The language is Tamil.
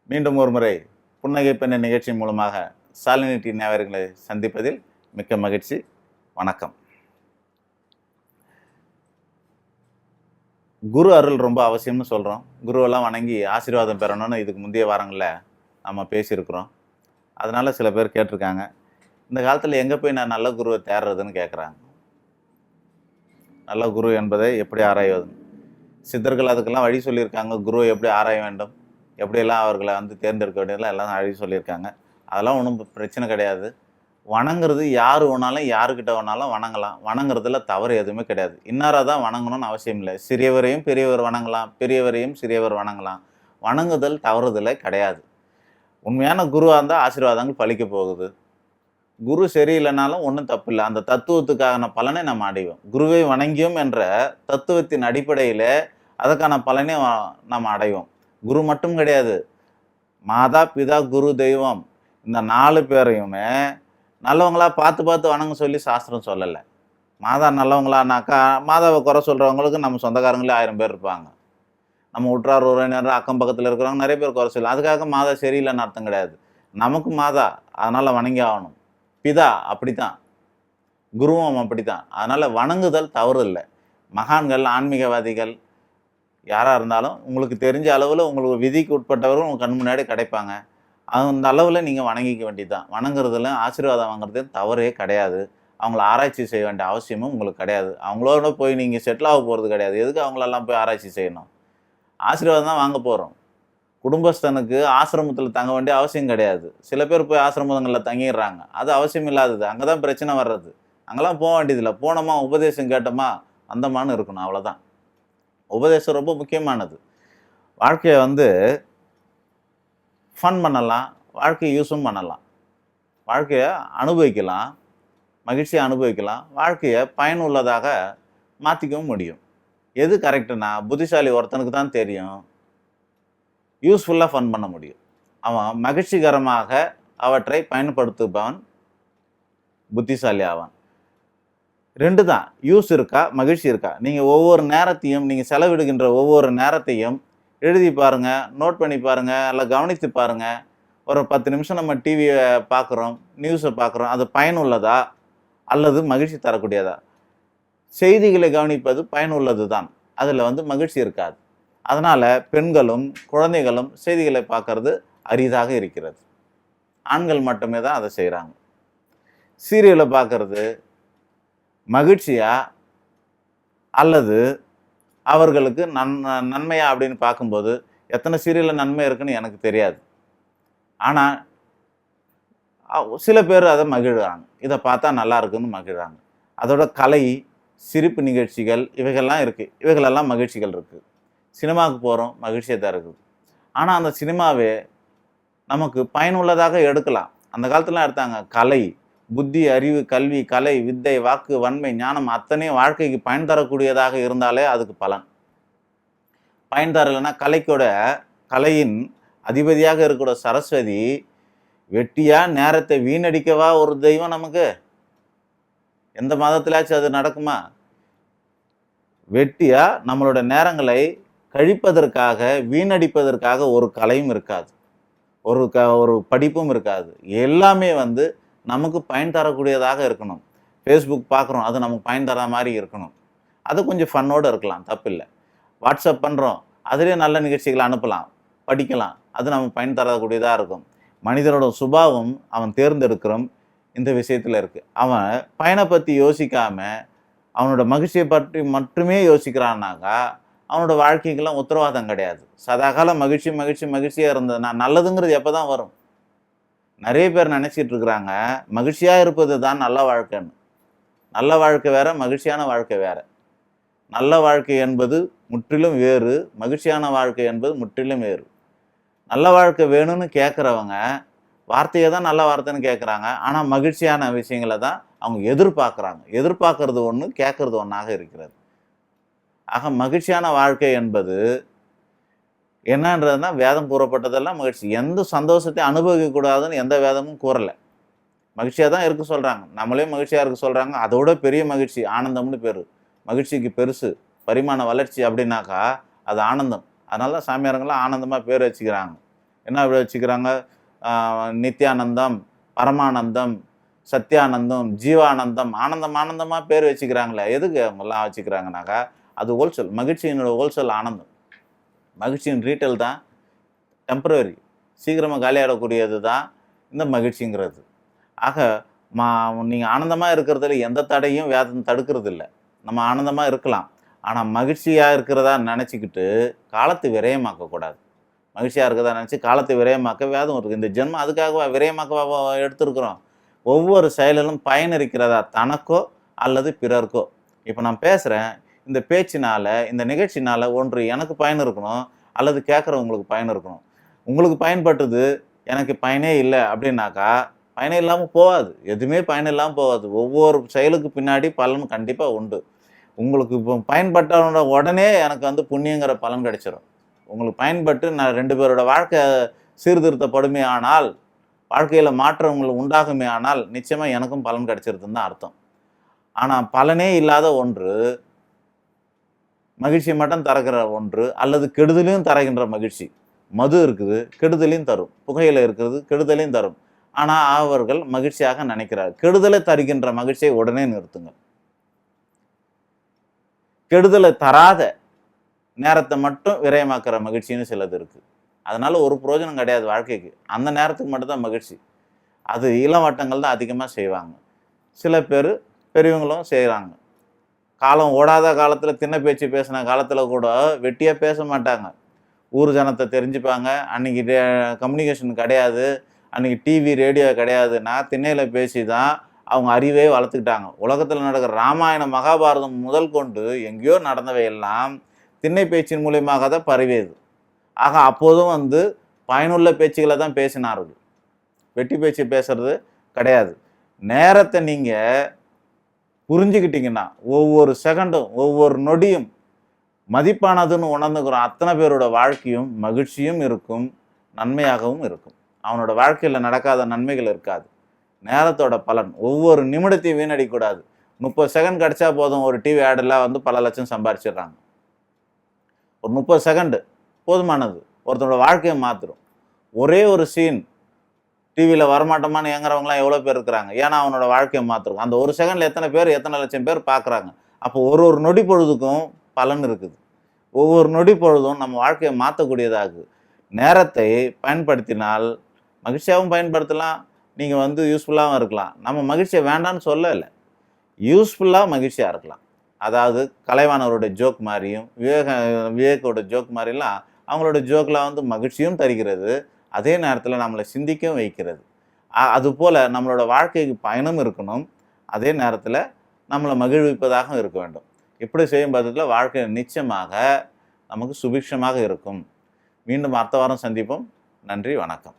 மீண்டும் ஒரு முறை புன்னகை பெண்ணை நிகழ்ச்சி மூலமாக சாலினிட்டி நேயர்களை சந்திப்பதில் மிக்க மகிழ்ச்சி. வணக்கம். குரு அருள் ரொம்ப அவசியம்னு சொல்கிறோம். குருவெல்லாம் வணங்கி ஆசீர்வாதம் பெறணும்னு இதுக்கு முந்தைய வாரங்களில் நம்ம பேசியிருக்கிறோம். அதனால் சில பேர் கேட்டிருக்காங்க, இந்த காலத்தில் எங்கே போய் நான் நல்ல குருவை தேடுறதுன்னு கேட்குறாங்க. நல்ல குரு என்பதை எப்படி ஆராய்வது? சித்தர்கள் அதுக்கெல்லாம் வழி சொல்லியிருக்காங்க. குருவை எப்படி ஆராய வேண்டும், எப்படியெல்லாம் அவர்களை தேர்ந்தெடுக்க வேண்டியதெல்லாம் எல்லாம் வழி சொல்லியிருக்காங்க. அதெல்லாம் ஒன்றும் பிரச்சனை கிடையாது. வணங்குறது யார் வேணாலும் யாருக்கிட்ட வேணாலும் வணங்கலாம். வணங்குறதுல தவறு எதுவுமே கிடையாது. இன்னாராக தான் வணங்கணும்னு அவசியம் இல்லை. சிறியவரையும் பெரியவர் வணங்கலாம், பெரியவரையும் சிறியவர் வணங்கலாம். வணங்குதல் தவறுதலே கிடையாது. உண்மையான குருவாக இருந்தால் ஆசீர்வாதங்கள் பலிக்க போகுது. குரு சரியில்லைனாலும் ஒன்றும் தப்பு இல்லை. அந்த தத்துவத்துக்கான பலனை நம்ம அடைவோம். குருவை வணங்கியோம் என்ற தத்துவத்தின் அடிப்படையில் அதற்கான பலனை நம்ம அடைவோம். குரு மட்டும் கிடையாது, மாதா பிதா குரு தெய்வம், இந்த 4 பேரையுமே நல்லவங்களா பார்த்து பார்த்து வணங்க சொல்லி சாஸ்திரம் சொல்லலை. மாதா நல்லவங்களானாக்கா மாதாவை குறை சொல்கிறவங்களுக்கு நம்ம சொந்தக்காரங்களே 1000 பேர் இருப்பாங்க. நம்ம உற்றார் உறவினர் அக்கம் பக்கத்தில் இருக்கிறவங்க நிறைய பேர் குறை சொல்லலாம். அதுக்காக மாதா சரியில்லைன்னு அர்த்தம் கிடையாது. நமக்கு மாதா, அதனால் வணங்கி ஆகணும். பிதா அப்படித்தான், குருவும் அப்படித்தான். அதனால் வணங்குதல் தவறு இல்லை. மகான்கள், ஆன்மீகவாதிகள் யாராக இருந்தாலும் உங்களுக்கு தெரிஞ்ச அளவில் உங்களுக்கு விதிக்கு உட்பட்டவர்கள் உங்கள் கண் முன்னாடி கிடைப்பாங்க. அந்த அளவில் நீங்கள் வணங்கிக்க வேண்டியது தான். வணங்குறதுல ஆசீர்வாதம் வாங்குறது தவறே கிடையாது. அவங்கள ஆராய்ச்சி செய்ய வேண்டிய அவசியமும் உங்களுக்கு கிடையாது. அவங்களோட போய் நீங்கள் செட்டில் ஆக போகிறது கிடையாது. எதுக்கு அவங்களெல்லாம் போய் ஆராய்ச்சி செய்யணும்? ஆசீர்வாதம் தான் வாங்க போகிறோம். குடும்பஸ்தனுக்கு ஆசிரமத்தில் தங்க வேண்டிய அவசியம் கிடையாது. சில பேர் போய் ஆசிரமங்களில் தங்கிடுறாங்க. அது அவசியம் இல்லாதது. அங்கே தான் பிரச்சனை வர்றது. அங்கெல்லாம் போக வேண்டியதில்லை. போனோமா உபதேசம் கேட்டோமா வந்தோமான்னு இருக்கணும், அவ்வளோதான். உபதேசம் ரொம்ப முக்கியமானது. வாழ்க்கையை ஃபன் பண்ணலாம், வாழ்க்கையை யூஸும் பண்ணலாம், வாழ்க்கையை அனுபவிக்கலாம், மகிழ்ச்சியை அனுபவிக்கலாம், வாழ்க்கையை பயனுள்ளதாக மாற்றிக்கவும் முடியும். எது கரெக்டுனா புத்திசாலி ஒருத்தனுக்கு தான் தெரியும். யூஸ்ஃபுல்லாக ஃபன் பண்ண முடியும். அவன் மகிழ்ச்சிகரமாக அவற்றை பயன்படுத்துபவன் புத்திசாலி ஆவான். 2 தான். யூஸ் இருக்கா, மகிழ்ச்சி இருக்கா. நீங்கள் ஒவ்வொரு நேரத்தையும், நீங்கள் செலவிடுகின்ற ஒவ்வொரு நேரத்தையும் எழுதி பாருங்கள், நோட் பண்ணி பாருங்கள், இல்லை கவனித்து பாருங்கள். ஒரு 10 நிமிஷம் நம்ம டிவியை பார்க்குறோம், நியூஸை பார்க்குறோம், அது பயனுள்ளதா அல்லது மகிழ்ச்சி தரக்கூடியதா? செய்திகளை கவனிப்பது பயனுள்ளது தான், அதில் மகிழ்ச்சி இருக்காது. அதனால் பெண்களும் குழந்தைகளும் செய்திகளை பார்க்கறது அரிதாக இருக்கிறது. ஆண்கள் மட்டுமே தான் அதை செய்கிறாங்க. சீரியலை பார்க்கறது மகிழ்ச்சியா அல்லது அவர்களுக்கு நன்மையா அப்படின்னு பார்க்கும்போது எத்தனை சீரியலில் நன்மை இருக்குன்னு எனக்கு தெரியாது. ஆனால் சில பேர் அதை மகிழ்கிறாங்க. இதை பார்த்தா நல்லா இருக்குன்னு மகிழ்கிறாங்க. அதோட கலை, சிரிப்பு நிகழ்ச்சிகள் இவைகள்லாம் இருக்குது. இவைகளெல்லாம் மகிழ்ச்சிகள் இருக்குது. சினிமாவுக்கு போகிறோம், மகிழ்ச்சியை தான் இருக்குது. ஆனால் அந்த சினிமாவே நமக்கு பயனுள்ளதாக எடுக்கலாம். அந்த காலத்துலாம் எடுத்தாங்க. கலை, புத்தி, அறிவு, கல்வி, கலை, வித்தை, வாக்கு, வன்மை, ஞானம் அத்தனையும் வாழ்க்கைக்கு பயன் தரக்கூடியதாக இருந்தாலே அதுக்கு பலன். பயன் தரலைன்னா கலையின் அதிபதியாக இருக்கிற சரஸ்வதி வெட்டியா நேரத்தை வீணடிக்கவா ஒரு தெய்வம் நமக்கு? எந்த மதத்திலாச்சும் அது நடக்குமா? வெட்டியா நம்மளோட நேரங்களை கழிப்பதற்காக, வீணடிப்பதற்காக ஒரு கலையும் இருக்காது, ஒரு படிப்பும் இருக்காது. எல்லாமே நமக்கு பயன் தரக்கூடியதாக இருக்கணும். ஃபேஸ்புக் பார்க்குறோம், அது நமக்கு பயன் தர மாதிரி இருக்கணும். அது கொஞ்சம் ஃபன்னோடு இருக்கலாம், தப்பில்லை. வாட்ஸ்அப் பண்ணுறோம், அதிலே நல்ல நிகழ்ச்சிகளை அனுப்பலாம், படிக்கலாம், அது நமக்கு பயன் தரக்கூடியதாக இருக்கும். மனிதனோட சுபாவம் அவன் தேர்ந்தெடுக்கிறோம் இந்த விஷயத்தில் இருக்குது. அவன் பயனை பற்றி யோசிக்காமல் அவனோட மகிழ்ச்சியை பற்றி மட்டுமே யோசிக்கிறான்னாக்கா அவனோட வாழ்க்கைக்கெல்லாம் உத்தரவாதம் கிடையாது. சதாகாலம் மகிழ்ச்சி மகிழ்ச்சி மகிழ்ச்சியாக இருந்ததுன்னா நல்லதுங்கிறது எப்போ தான் வரும்? நிறைய பேர் நினச்சிட்டு இருக்கிறாங்க மகிழ்ச்சியாக இருப்பது தான் நல்ல வாழ்க்கைன்னு. நல்ல வாழ்க்கை வேற, மகிழ்ச்சியான வாழ்க்கை வேற. நல்ல வாழ்க்கை என்பது முற்றிலும் வேறு, மகிழ்ச்சியான வாழ்க்கை என்பது முற்றிலும் வேறு. நல்ல வாழ்க்கை வேணும்னு கேட்குறவங்க வார்த்தையை தான் நல்ல வார்த்தைன்னு கேட்குறாங்க. ஆனால் மகிழ்ச்சியான விஷயங்களை தான் அவங்க எதிர்பார்க்குறாங்க. எதிர்பார்க்கறது ஒன்று, கேட்குறது ஒன்றாக இருக்கிறது. ஆக மகிழ்ச்சியான வாழ்க்கை என்பது என்னன்றதுனா வேதம் கூறப்பட்டதெல்லாம் மகிழ்ச்சி. எந்த சந்தோஷத்தை அனுபவிக்கக்கூடாதுன்னு எந்த வேதமும் கூறலை. மகிழ்ச்சியாக தான் இருக்க சொல்கிறாங்க. நம்மளே மகிழ்ச்சியாக இருக்க சொல்கிறாங்க. அதோட பெரிய மகிழ்ச்சி ஆனந்தம்னு பேர். மகிழ்ச்சிக்கு பெருசு பரிமாண வளர்ச்சி அப்படின்னாக்கா அது ஆனந்தம். அதனால தான் சாமியாரங்களாம் ஆனந்தமாக பேர் வச்சுக்கிறாங்க. என்ன அப்படி வச்சுக்கிறாங்க? நித்யானந்தம், பரமானந்தம், சத்யானந்தம், ஜீவானந்தம், ஆனந்தம் ஆனந்தமாக பேர் வச்சுக்கிறாங்களே. எதுக்கு அவங்கெல்லாம் வச்சுக்கிறாங்கனாக்கா, அது ஹோல்சேல். மகிழ்ச்சியினோட ஹோல்சேல் ஆனந்தம். மகிழ்ச்சியின் ரீட்டைல் தான் டெம்பரரி, சீக்கிரமாக காலியாகக்கூடியது தான் இந்த மகிழ்ச்சிங்கிறது. ஆக நீங்கள் ஆனந்தமாக இருக்கிறதுல எந்த தடையும் வேதம் தடுக்கிறது இல்லை. நம்ம ஆனந்தமாக இருக்கலாம். ஆனால் மகிழ்ச்சியாக இருக்கிறதா நினச்சிக்கிட்டு காலத்தை விரயமாக்கக்கூடாது. மகிழ்ச்சியாக இருக்கிறதா நினச்சி காலத்தை விரயமாக்க வேதம் இருக்குது. இந்த ஜென்மம் அதுக்காக விரயமாக்க எடுத்துருக்குறோம். ஒவ்வொரு செயலிலும் பயன் இருக்கிறதா தனக்கோ அல்லது பிறர்க்கோ. இப்போ நான் பேசுகிறேன், இந்த பேச்சினால், இந்த நிகழ்ச்சினால் ஒன்று எனக்கு பயன் இருக்கணும், அல்லது கேட்குறவங்களுக்கு பயன் இருக்கணும். உங்களுக்கு பயன்பட்டது, எனக்கு பயனே இல்லை அப்படின்னாக்கா பயனே இல்லாமல் போகாது. எதுவுமே பயன் இல்லாமல் போகாது. ஒவ்வொரு செயலுக்கு பின்னாடி பலன் கண்டிப்பாக உண்டு. உங்களுக்கு இப்போ பயன்பட்ட உடனே எனக்கு புண்ணியங்கிற பலன் கிடைச்சிடும். உங்களுக்கு பயன்பட்டு நான் 2 பேரோட வாழ்க்கை சீர்திருத்தப்படுமே ஆனால், வாழ்க்கையில் மாற்றங்கள் உண்டாகுமே ஆனால், நிச்சயமாக எனக்கும் பலன் கிடைச்சிருதுன்னு தான் அர்த்தம். ஆனால் பலனே இல்லாத ஒன்று, மகிழ்ச்சி மட்டும் தரக்கிற ஒன்று, அல்லது கெடுதலையும் தருகின்ற மகிழ்ச்சி. மது இருக்குது, கெடுதலையும் தரும். புகையில இருக்கிறது, கெடுதலையும் தரும். ஆனால் அவர்கள் மகிழ்ச்சியாக நினைக்கிறார். கெடுதலை தருகின்ற மகிழ்ச்சியை உடனே நிறுத்துங்கள். கெடுதலை தராத நேரத்தை மட்டும் விரயமாக்குற மகிழ்ச்சின்னு சிலது இருக்குது. அதனால் ஒரு பிரயோஜனம் கிடையாது வாழ்க்கைக்கு. அந்த நேரத்துக்கு மட்டும்தான் மகிழ்ச்சி. அது இளவட்டங்கள் தான் அதிகமாக செய்வாங்க. சில பேர் பெரியவங்களும் செய்கிறாங்க. காலம் ஓடாத காலத்தில், திண்ணை பேச்சு பேசின காலத்தில் கூட வெட்டியாக பேச மாட்டாங்க. ஊர் ஜனத்தை தெரிஞ்சுப்பாங்க. அன்றைக்கி கம்யூனிகேஷன் கிடையாது, அன்றைக்கி டிவி ரேடியோ கிடையாதுன்னா திண்ணையில் பேசி தான் அவங்க அறிவே வளர்த்துக்கிட்டாங்க. உலகத்தில் நடக்கிற ராமாயணம், மகாபாரதம் முதல் கொண்டு எங்கேயோ நடந்தவை எல்லாம் திண்ணை பேச்சின் மூலியமாக தான் பரவியது. ஆக அப்போதும் பயனுள்ள பேச்சுக்களை தான் பேசினார்கள். வெட்டி பேச்சு பேசுறது கிடையாது. நேரத்தை நீங்கள் புரிஞ்சுக்கிட்டீங்கன்னா, ஒவ்வொரு செகண்டும், ஒவ்வொரு நொடியும் மதிப்பானதுன்னு உணர்ந்துக்கிறோம். அத்தனை பேரோட வாழ்க்கையும் மகிழ்ச்சியும் இருக்கும், நன்மையாகவும் இருக்கும். அவனோட வாழ்க்கையில் நடக்காத நன்மைகள் இருக்காது. நேரத்தோட பலன். ஒவ்வொரு நிமிடத்தையும் வீணடிக்கக்கூடாது. 30 செகண்ட் கிடச்சா போதும், ஒரு டிவி ஆடெல்லாம் பல லட்சம் சம்பாரிச்சிடுறாங்க. ஒரு 30 செகண்டு போதுமானது, ஒருத்தனோட வாழ்க்கையை மாற்றிடும். ஒரே ஒரு சீன் டிவியில் வரமாட்டோமான்னு ஏங்குறவங்களாம் எவ்வளோ பேர் இருக்கிறாங்க. ஏன்னா அவனோட வாழ்க்கையை மாற்றிருக்கும். அந்த ஒரு செகண்டில் எத்தனை பேர், எத்தனை லட்சம் பேர் பார்க்குறாங்க. அப்போ ஒரு நொடி பொழுதுக்கும் பலன் இருக்குது. ஒவ்வொரு நொடி பொழுதும் நம்ம வாழ்க்கையை மாற்றக்கூடியதாகுது. நேரத்தை பயன்படுத்தினால் மகிழ்ச்சியாகவும் பயன்படுத்தலாம், நீங்கள் யூஸ்ஃபுல்லாகவும் இருக்கலாம். நம்ம மகிழ்ச்சியை வேண்டான்னு சொல்லலை, யூஸ்ஃபுல்லாக மகிழ்ச்சியாக இருக்கலாம். அதாவது கலைவாணரோட ஜோக் மாதிரியும், விவேக்கோட ஜோக் மாதிரிலாம் அவங்களோட ஜோக்கில் மகிழ்ச்சியும் தருகிறது, அதே நேரத்தில் நம்மளை சிந்திக்கவும் வைக்கிறது. அதுபோல் நம்மளோட வாழ்க்கைக்கு பயனும் இருக்கணும், அதே நேரத்தில் நம்மளை மகிழ்விப்பதாகவும் இருக்க வேண்டும். இப்படி செய்யும் பட்சத்தில் வாழ்க்கை நிச்சயமாக நமக்கு சுபிக்ஷமாக இருக்கும். மீண்டும் அடுத்த வாரம் சந்திப்போம். நன்றி, வணக்கம்.